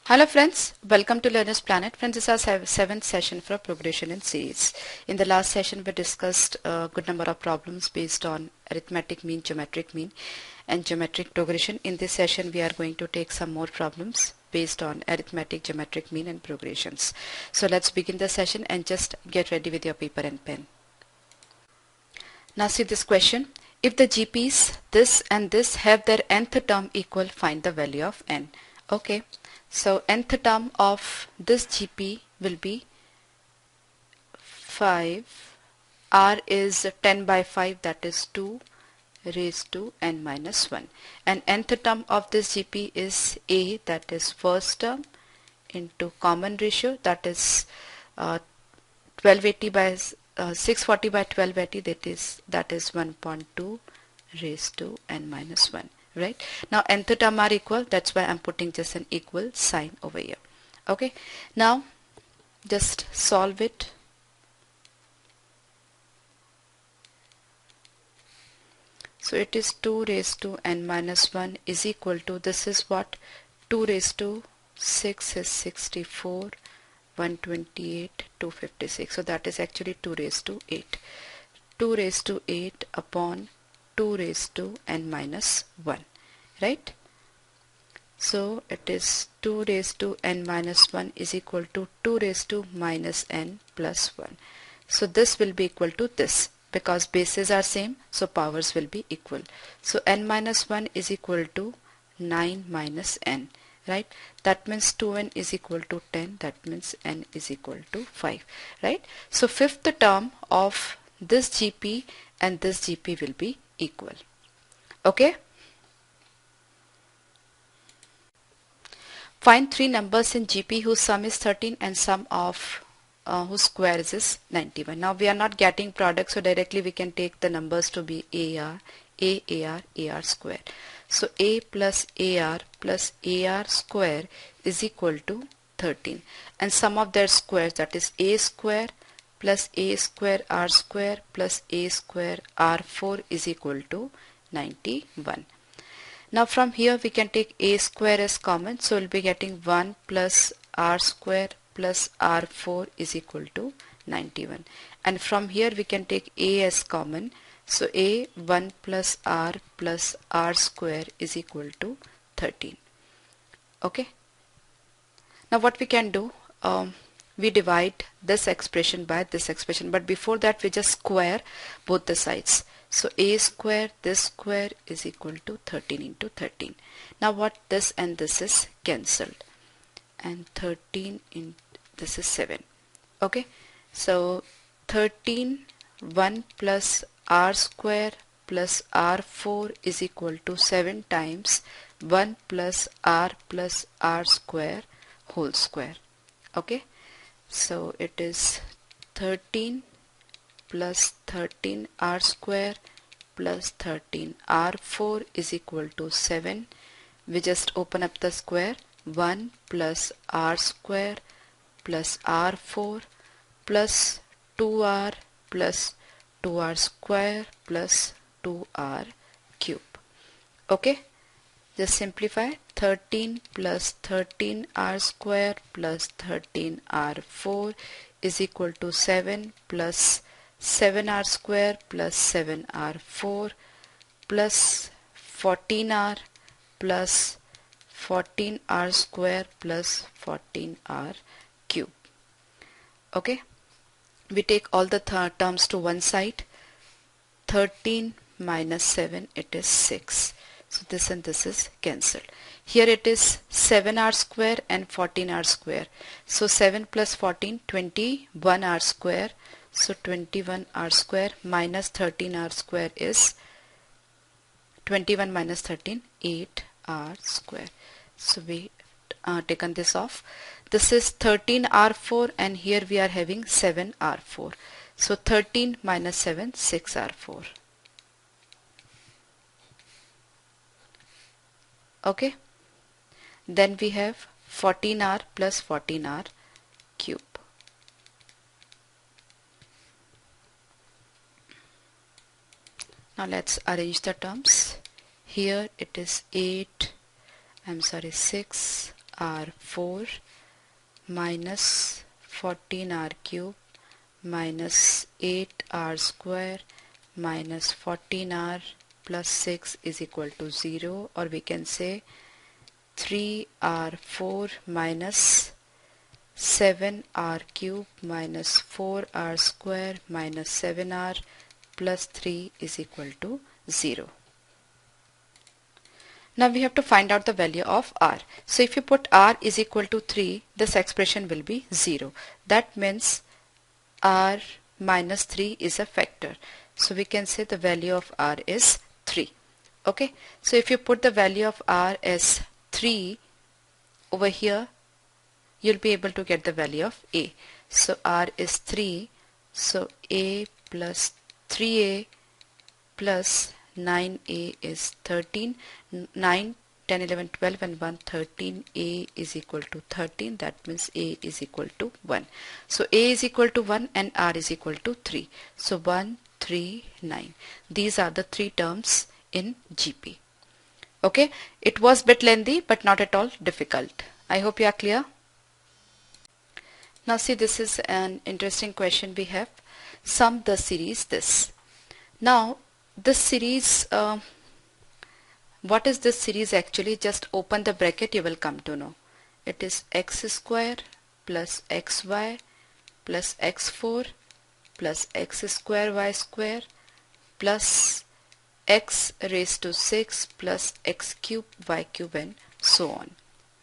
Hello friends, welcome to Learner's Planet. Friends, this is our seventh session for progression in series. In the last session we discussed a good number of problems based on arithmetic mean, geometric mean and geometric progression. In this session we are going to take some more problems based on arithmetic, geometric mean and progressions. So let's begin the session and just get ready with your paper and pen. Now see this question. If the GPs this and this have their nth term equal, find the value of n. Okay. So nth term of this GP will be 5. R is 10 by 5, that is 2 raised to n minus 1. And nth term of this GP is A, that is first term, into common ratio, that is 1280 by 640 by 1280, that is 1.2 raised to n minus 1. Right, now nth term are equal, that's why I'm putting just an equal sign over here. Okay, now just solve it. So it is 2 raised to n minus 1 is equal to, this is what, 2 raised to 6 is 64, 128, 256. So that is actually 2 raised to 8. 2 raised to 8 upon 2 raised to n minus 1, right? So it is 2 raised to n minus 1 is equal to 2 raised to minus n plus 1. So this will be equal to this, because bases are same, so powers will be equal. So n minus 1 is equal to 9 minus n, right? That means 2n is equal to 10, that means n is equal to 5, right? So fifth term of this GP and this GP will be equal. Okay, find three numbers in GP whose sum is 13 and sum of whose squares is 91. Now we are not getting product, so directly we can take the numbers to be AR square. So A plus AR square is equal to 13, and sum of their squares, that is A square plus A square R square plus A square R4 is equal to 91. Now from here we can take A square as common, so we'll be getting 1 plus R square plus R4 is equal to 91. And from here we can take A as common, so A 1 plus R square is equal to 13. Okay. Now what we can do, we divide this expression by this expression, but before that we just square both the sides. So A square, this square is equal to 13 into 13. Now what, this and this is cancelled, and 13 in this is 7. Okay, so 13 1 plus R square plus R4 is equal to 7 times 1 plus R square whole square. Okay, so it is 13 plus 13 R square plus 13 R4 is equal to 7. We just open up the square, 1 plus R square plus R4 plus 2R plus 2R square plus 2R cube. Okay, just simplify. 13 plus 13 R square plus 13 R4 is equal to 7 plus 7R square plus 7R4 plus 14R plus 14R square plus 14R cube. Okay, we take all the terms to one side. 13 minus 7, it is 6. So this and this is cancelled. Here it is 7R square and 14R square. So 7 plus 14, 21R square. So 21R square minus 13R square is 21 minus 13, 8R square. So we taken this off. This is 13R4 and here we are having 7R4. So 13 minus 7, 6R4. Okay, then we have 14R plus 14R cube. Now let's arrange the terms. Here it is 6 r4 minus 14r cube minus 8r square minus 14r plus 6 is equal to 0, or we can say 3r4 minus 7r cube minus 4r square minus 7r plus 3 is equal to 0. Now we have to find out the value of r. So if you put r is equal to 3, this expression will be 0. That means r minus 3 is a factor. So we can say the value of r is 3. Okay. So if you put the value of r as 3 over here, you'll be able to get the value of a. So r is 3. So a plus 3a plus 9a is 13. 9, 10, 11, 12 and 1, 13. A is equal to 13. That means a is equal to 1. So a is equal to 1 and r is equal to 3. So 1, 3, 9. These are the three terms in GP. Okay, it was a bit lengthy but not at all difficult. I hope you are clear. Now see, this is an interesting question we have. Sum the series this. Now this series, what is this series actually? Just open the bracket, you will come to know. It is x square plus xy plus x4 plus x square y square plus x raised to 6 plus x cube y cube and so on.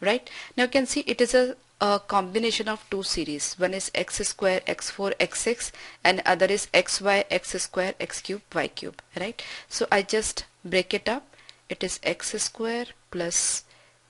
Right? Now you can see it is a combination of two series. One is x square, x4, x6 and other is xy, x square, x cube, y cube. Right? So I just break it up. It is x square plus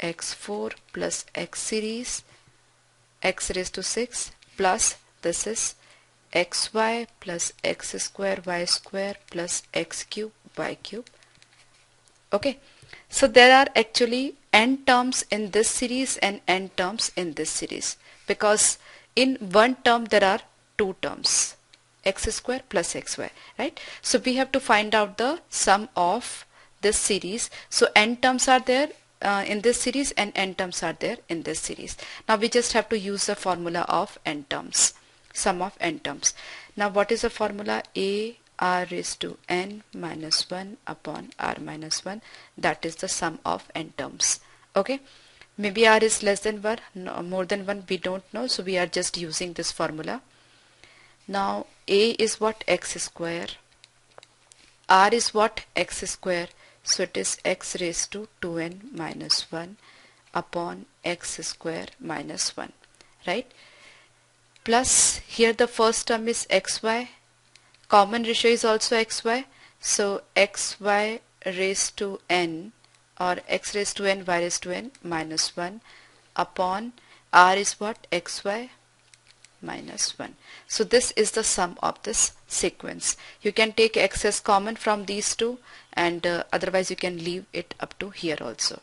x4 plus x series, x raised to 6 plus this is xy plus x square, y square plus x cube, y cube. Okay. So there are actually n terms in this series and n terms in this series, because in one term there are two terms, x square plus xy, right? So we have to find out the sum of this series. So n terms are there in this series and n terms are there in this series. Now we just have to use the formula of n terms, sum of n terms. Now what is the formula? A r raised to n minus 1 upon r minus 1. That is the sum of n terms. Okay. Maybe r is less than 1, no, more than 1, we don't know. So we are just using this formula. Now a is what? X square. R is what? X square. So it is x raised to 2n minus 1 upon x square minus 1. Right? Plus here the first term is xy. Common ratio is also xy. So xy raised to n or x raised to n, y raised to n minus 1 upon r is what? Xy minus 1. So this is the sum of this sequence. You can take x as common from these two, and otherwise you can leave it up to here also.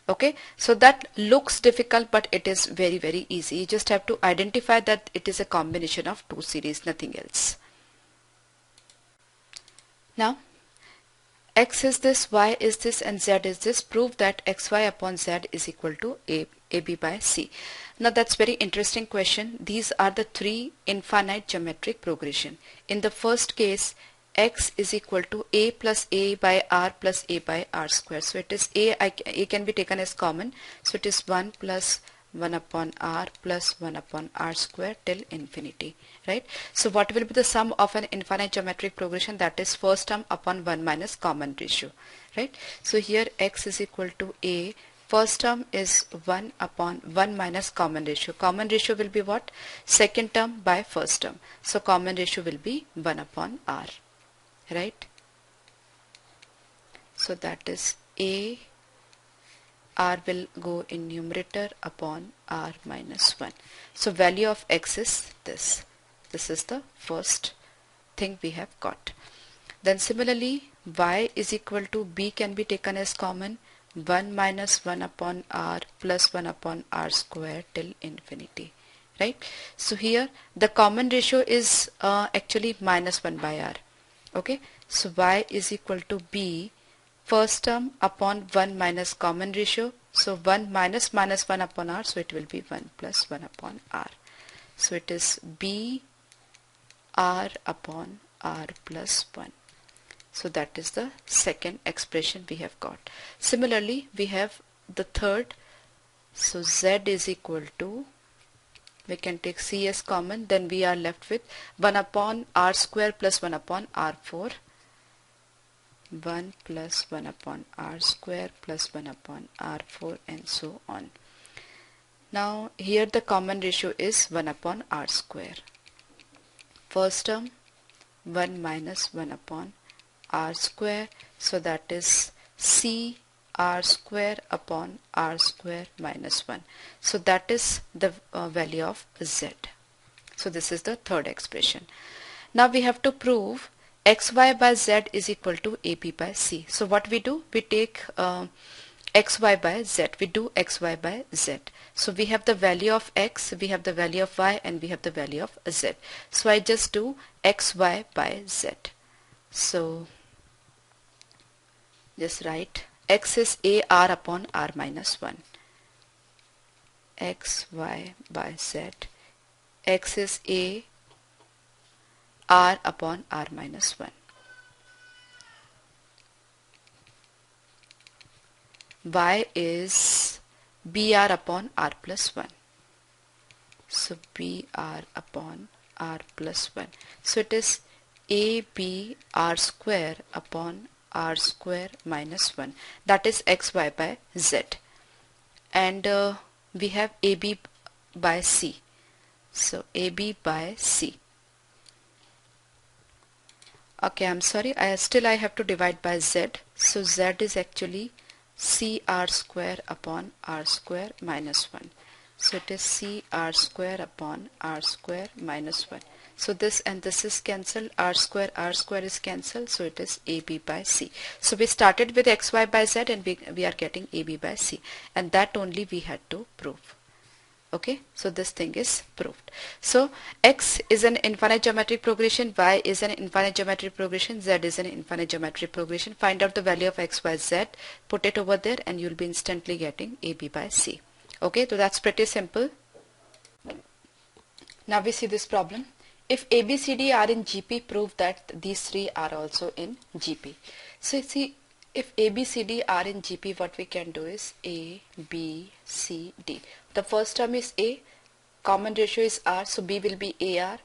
Okay, so that looks difficult but it is very very easy. You just have to identify that it is a combination of two series, nothing else. Now x is this, y is this and z is this. Prove that xy upon z is equal to ab by c. Now that's very interesting question. These are the three infinite geometric progression. In the first case, x is equal to a plus a by r plus a by r square. So it is a can be taken as common. So it is 1 plus 1 upon r plus 1 upon r square till infinity. Right? So what will be the sum of an infinite geometric progression? That is first term upon 1 minus common ratio. Right? So here x is equal to a. First term is 1 upon 1 minus common ratio. Common ratio will be what? Second term by first term. So common ratio will be 1 upon r. Right? So that is a, r will go in numerator upon r minus 1. So value of x is this. This is the first thing we have got. Then similarly, y is equal to b can be taken as common. 1 minus 1 upon r plus 1 upon r square till infinity. Right? So here the common ratio is actually minus 1 by r. Okay, so y is equal to b, first term upon 1 minus common ratio So 1 minus 1 upon r, so it will be 1 plus 1 upon r. So it is b r upon r plus 1. So that is the second expression we have got. Similarly, we have the third. So z is equal to, we can take c as common, then we are left with 1 upon r square plus 1 upon r4. 1 plus 1 upon r square plus 1 upon r4 and so on. Now here the common ratio is 1 upon r square. First term 1 minus 1 upon r square, so that is c r square upon r square minus 1. So that is the value of z. So this is the third expression. Now we have to prove xy by z is equal to ab by c. So what we do? We take xy by z. We do xy by z. So we have the value of x, we have the value of y, and we have the value of z. So I just do xy by z. So just write x is a r upon r minus 1. xy by z. X is a r upon r minus 1. Y is br upon r plus 1. So br upon r plus 1. So it is ab r square upon r square minus 1. That is xy by z. And we have ab by c. So ab by c. Okay, I'm sorry, I have to divide by z. So z is actually cr square upon r square minus 1. So it is cr square upon r square minus 1. So this and this is cancelled, r square is cancelled, so it is ab by c. So we started with xy by z and we are getting ab by c, and that only we had to prove. Okay, so this thing is proved. So x is an infinite geometric progression, y is an infinite geometric progression, z is an infinite geometric progression. Find out the value of x, y, z, put it over there, and you'll be instantly getting ab by c. Okay, so that's pretty simple. Now we see this problem. If A, B, C, D are in GP, prove that these three are also in GP. So you see, if A, B, C, D are in GP, what we can do is A, B, C, D. The first term is A, common ratio is R, so B will be AR,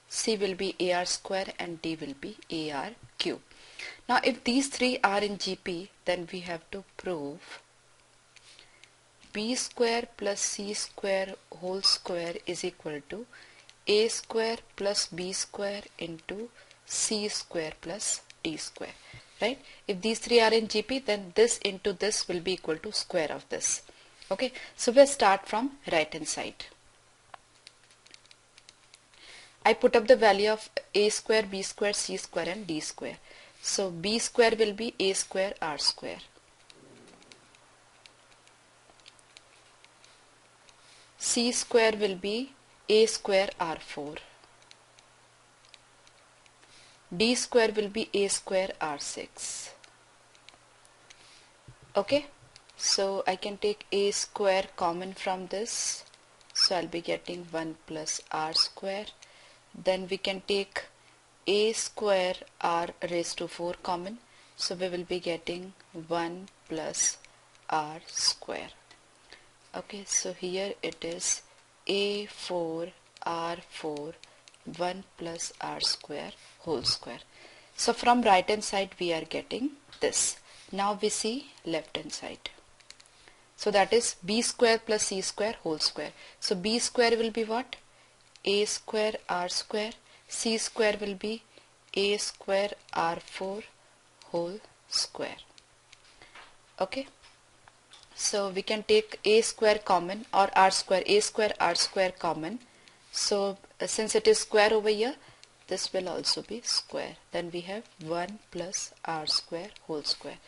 C will be AR square, and D will be AR cube. Now if these three are in GP, then we have to prove B square plus C square whole square is equal to A square plus B square into C square plus D square. Right? If these three are in GP, then this into this will be equal to square of this. Okay, so we'll start from right hand side. I put up the value of A square, B square, C square and D square. So B square will be A square R square. C square will be A square R4. D square will be A square R6. Okay, so I can take A square common from this. So I'll be getting 1 plus R square. Then we can take A square R raised to 4 common. So we will be getting 1 plus R square. Okay, so here it is A4 R4 1 plus R square whole square. So from right hand side we are getting this. Now we see left hand side. So that is B square plus C square whole square. So B square will be what? A square R square. C square will be A square R4 whole square. Okay. So we can take A square common or R square, A square R square common. So since it is square over here, this will also be square. Then we have 1 plus R square whole square.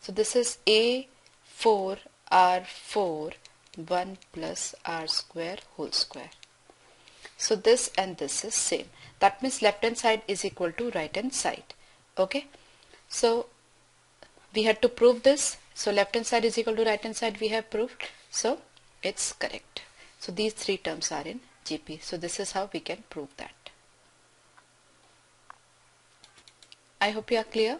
So this is A4 R4 1 plus R square whole square. So this and this is same. That means left hand side is equal to right hand side. Okay. So we had to prove this. So left hand side is equal to right hand side we have proved. So it's correct. So these three terms are in GP. So this is how we can prove that. I hope you are clear.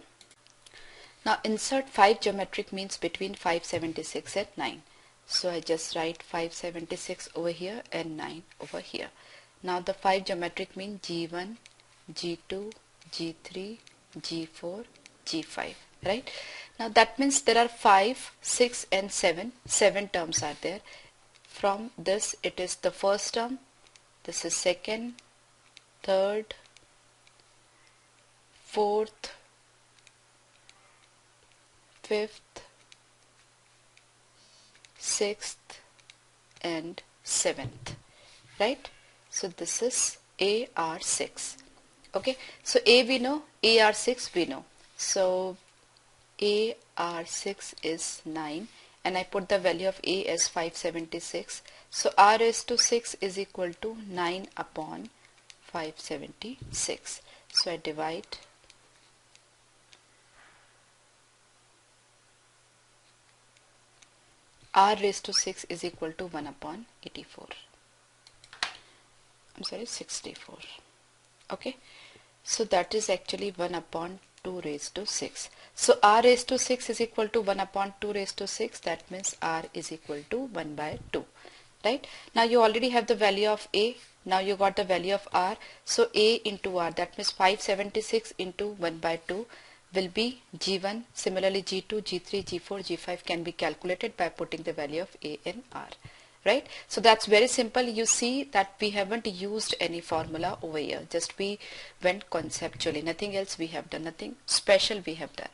Now insert 5 geometric means between 576 and 9. So I just write 576 over here and 9 over here. Now the 5 geometric mean G1, G2, G3, G4, G5, right? Now that means there are 5, 6 and 7. 7 terms are there. From this it is the first term, this is second, third, fourth, fifth, sixth and seventh, right? So this is AR6. Okay, so A we know, AR6 we know. So AR6 is 9 and I put the value of A as 576. So R raised to 6 is equal to 9 upon 576. So I divide R raised to 6 is equal to 1 upon 84. I'm sorry, 64. Okay, so that is actually 1 upon 2 raised to 6. So R raised to 6 is equal to 1 upon 2 raised to 6. That means R is equal to 1 by 2. Right? Now you already have the value of A. Now you got the value of R. So A into R, that means 576 into 1 by 2 will be G1. Similarly G2, G3, G4, G5 can be calculated by putting the value of A and R. Right? So that's very simple. You see that we haven't used any formula over here. Just we went conceptually. Nothing else we have done. Nothing special we have done.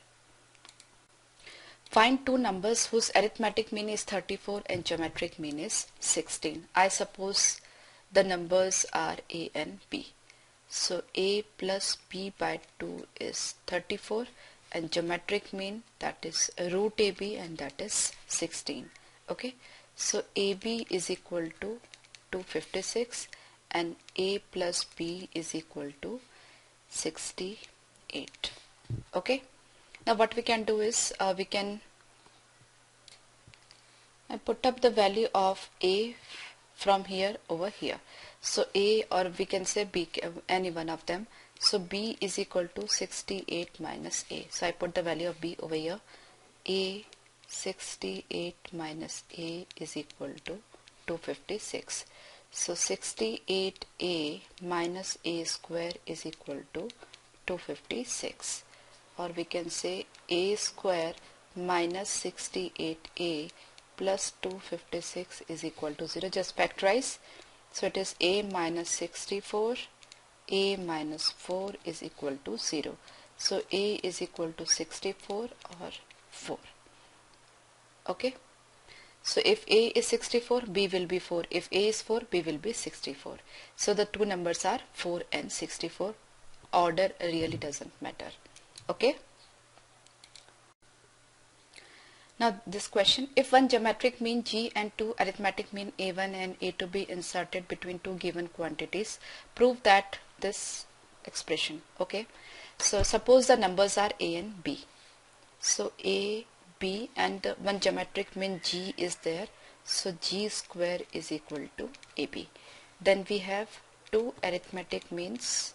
Find two numbers whose arithmetic mean is 34 and geometric mean is 16. I suppose the numbers are A and B. So A plus B by 2 is 34 and geometric mean, that is root AB, and that is 16. Okay. So AB is equal to 256 and A plus B is equal to 68. Okay. Now what we can do is we can put up the value of A from here over here. So A, or we can say B, any one of them. So B is equal to 68 minus A. So I put the value of B over here. A 68 minus A is equal to 256. So 68A minus A square is equal to 256. Or we can say A square minus 68A plus 256 is equal to 0. Just factorize. So it is A minus 64, A minus 4 is equal to 0. So A is equal to 64 or 4. Okay. So if A is 64, B will be 4. If A is 4, B will be 64. So the two numbers are 4 and 64. Order really doesn't matter. Okay. Now this question, if one geometric mean G and two arithmetic mean A1 and A2 be inserted between two given quantities, prove that this expression. Okay. So suppose the numbers are A and B. So A, B, and one geometric mean G is there. So G square is equal to AB. Then we have two arithmetic means.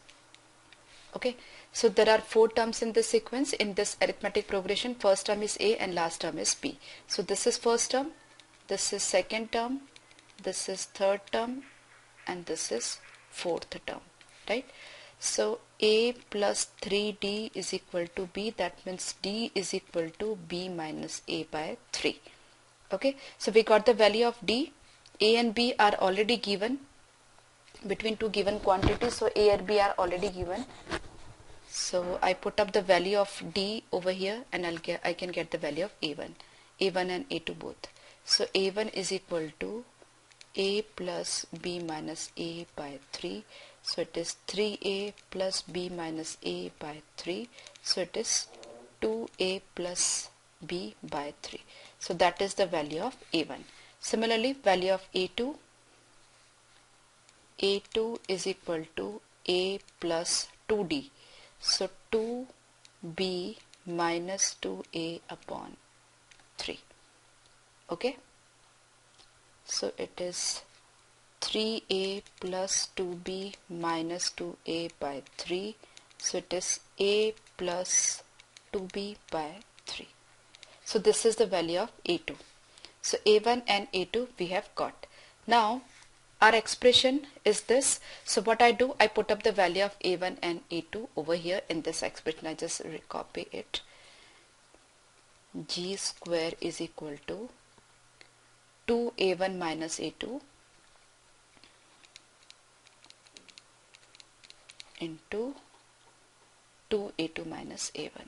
Okay, so there are 4 terms in this sequence. In this arithmetic progression, first term is A and last term is B. So this is first term, this is second term, this is third term, and this is fourth term, right? So A plus 3D is equal to B. That means D is equal to B minus A by 3. Okay, so we got the value of D. A and B are already given between two given quantities. So A and B are already given. So I put up the value of D over here and I can get the value of A1 and A2 both. So A1 is equal to A plus B minus A by 3. So it is 3A plus B minus A by 3. So it is 2A plus B by 3. So that is the value of A1. Similarly, value of A2 is equal to A plus 2D. So 2B minus 2A upon 3. Okay, so it is 3a plus 2b minus 2a by 3. So it is a plus 2b by 3. So this is the value of a2. So a1 and a2 we have got. Now our expression is this. So what I do, I put up the value of a1 and a2 over here in this expression. I just recopy it. G square is equal to 2a1 minus a2 into 2a2 minus a1.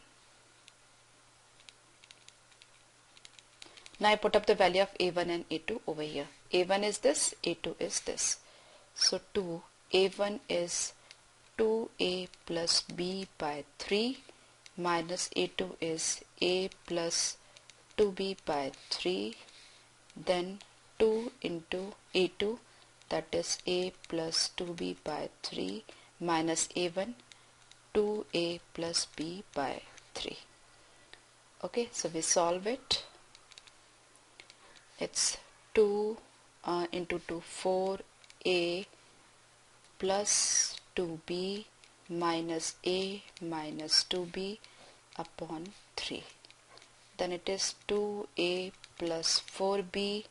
Now I put up the value of a1 and a2 over here. a1 is this, a2 is this. So 2a1 is 2a plus b by 3 minus a2 is a plus 2b by 3. Then 2 into a2, that is a plus 2b by 3 minus a1, 2a plus b by 3. Okay, so we solve it. It's 2 into 2, 4a plus 2b minus a minus 2b upon 3. Then it is 2a plus 4b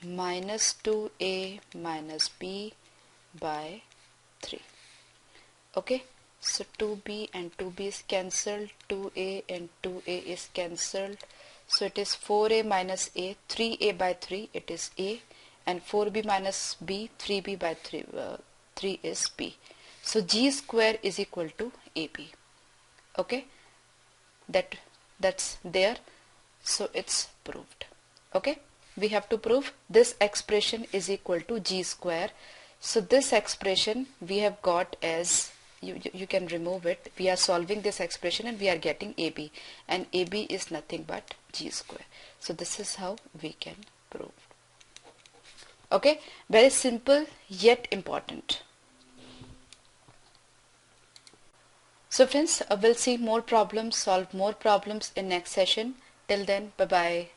minus 2a minus b by 3. Okay, so 2b and 2b is cancelled, 2a and 2a is cancelled. So it is 4a minus a, 3a by 3, it is a, and 4b minus b, 3b by 3, 3 is b. So g square is equal to ab. Okay, that's there. So it's proved. Okay, we have to prove this expression is equal to g square. So this expression we have got as, you can remove it. We are solving this expression and we are getting AB, and AB is nothing but g square. So this is how we can prove. Okay, very simple yet important. So friends, we'll see more problems, solve more problems in next session. Till then, bye bye.